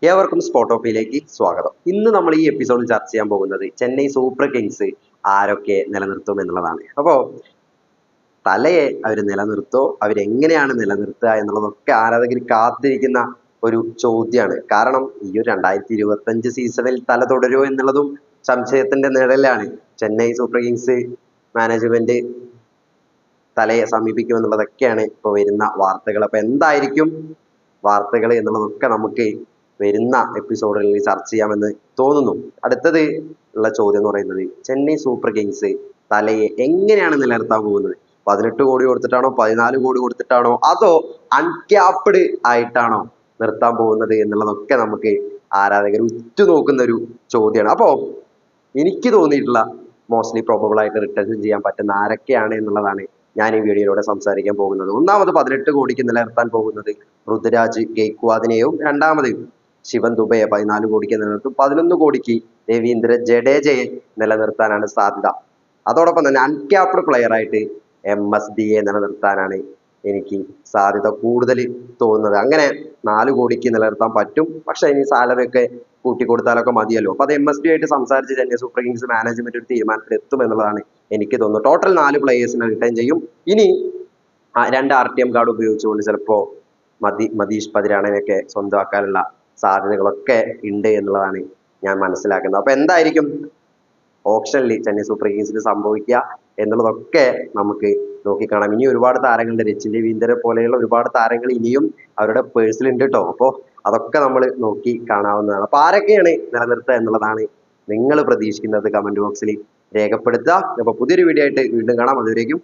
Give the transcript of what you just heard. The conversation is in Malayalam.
ഏവർക്കും സ്പോട്ട് ഓഫിലേക്ക് സ്വാഗതം. ഇന്ന് നമ്മൾ ഈ എപ്പിസോഡിൽ ചർച്ച ചെയ്യാൻ പോകുന്നത് ചെന്നൈ സൂപ്പർ കിങ്സ് ആരൊക്കെ നിലനിർത്തും എന്നുള്ളതാണ്. അപ്പോൾ തലയെ അവർ നിലനിർത്തോ, അവരെങ്ങനെയാണ് നിലനിർത്തുക എന്നുള്ളതൊക്കെ ആരാധകർ കാത്തിരിക്കുന്ന ഒരു ചോദ്യമാണ്. കാരണം ഈ ഒരു 2025 സീസണിൽ തല തുടരുമോ എന്നുള്ളതും സംശയത്തിന്റെ നിഴലാണ്. ചെന്നൈ സൂപ്പർ കിങ്സ് മാനേജ്മെന്റ് തലയെ സമീപിക്കുമെന്നുള്ളതൊക്കെയാണ് ഇപ്പോൾ വരുന്ന വാർത്തകൾ. അപ്പൊ എന്തായിരിക്കും വാർത്തകൾ എന്നുള്ളതൊക്കെ നമുക്ക് വരുന്ന എപ്പിസോഡുകളിൽ ചർച്ച ചെയ്യാമെന്ന് തോന്നുന്നു. അടുത്തത് ഉള്ള ചോദ്യം എന്ന് പറയുന്നത്, ചെന്നൈ സൂപ്പർ കിങ്സ് തലയെ എങ്ങനെയാണ് നിലനിർത്താൻ പോകുന്നത്? 18 കോടി കൊടുത്തിട്ടാണോ, 14 കോടി കൊടുത്തിട്ടാണോ, അതോ അൺക്യാപ്ഡ് ആയിട്ടാണോ നിർത്താൻ പോകുന്നത് എന്നുള്ളതൊക്കെ നമുക്ക് ആരാധകർ ഉറ്റുനോക്കുന്ന ഒരു ചോദ്യമാണ്. അപ്പോ എനിക്ക് തോന്നിയിട്ടുള്ള മോസ്റ്റ്ലി പ്രോബബിൾ ആയിട്ട് റിട്ടേൺ ചെയ്യാൻ പറ്റുന്ന ആരൊക്കെയാണ് എന്നുള്ളതാണ് ഞാൻ ഈ വീഡിയോയിലൂടെ സംസാരിക്കാൻ പോകുന്നത്. ഒന്നാമത് 18 കോടിക്ക് നിലനിർത്താൻ പോകുന്നത് ഋതുരാജ് ഗെയ്ക്വാദിനെയും, രണ്ടാമത് ശിവൻ ദുബയെ 14 കോടിക്ക് നിലനിർത്തും. 11 കോടിക്ക് രവീന്ദ്ര ജഡേജയെ നിലനിർത്താനാണ് സാധ്യത. അതോടൊപ്പം തന്നെ അൺക്യാപ്ഡ് പ്ലെയർ ആയിട്ട് MSD നിലനിർത്താനാണ് എനിക്ക് സാധ്യത കൂടുതൽ തോന്നുന്നത്. അങ്ങനെ 4 കോടിക്ക് നിലനിർത്താൻ പറ്റും. പക്ഷെ ഇനി സാലറി ഒക്കെ കൂട്ടിക്കൊടുത്താലൊക്കെ മതിയല്ലോ. അപ്പൊ അത് MSD ആയിട്ട് സംസാരിച്ച് ചെന്നൈ സൂപ്പർ കിങ്സ് മാനേജ്മെന്റ് ഒരു തീരുമാനത്തിൽ എത്തും എന്നുള്ളതാണ് എനിക്ക് തോന്നുന്നത്. ടോട്ടൽ 4 പ്ലേയേഴ്സിനെ റിട്ടേൺ ചെയ്യും. ഇനി 2 RTM കാർഡ് ഉപയോഗിച്ചുകൊണ്ട് ചിലപ്പോ മതീഷ് പതിരാണനെയൊക്കെ സ്വന്തമാക്കാനുള്ള സാധ്യതകളൊക്കെ ഉണ്ട് എന്നുള്ളതാണ് ഞാൻ മനസ്സിലാക്കുന്നത്. അപ്പൊ എന്തായിരിക്കും ഓപ്ഷനിൽ ചെന്നൈ സൂപ്പർ കിങ്സിന് സംഭവിക്കുക എന്നുള്ളതൊക്കെ നമുക്ക് നോക്കിക്കാണാം. ഇനി ഒരുപാട് താരങ്ങളുണ്ട്. രച്ചിൻ രവീന്ദ്രനെ പോലെയുള്ള ഒരുപാട് താരങ്ങൾ ഇനിയും അവരുടെ പേഴ്സിൽ ഉണ്ട് കേട്ടോ. അപ്പോൾ അതൊക്കെ നമ്മൾ നോക്കി കാണാവുന്നതാണ്. അപ്പൊ ആരൊക്കെയാണ് നിലനിർത്തുക എന്നുള്ളതാണ് നിങ്ങൾ പ്രതീക്ഷിക്കുന്നത് കമന്റ് ബോക്സിൽ രേഖപ്പെടുത്തുക. അപ്പൊ പുതിയൊരു വീഡിയോ ആയിട്ട് വീണ്ടും കാണാം. അതുവരേക്കും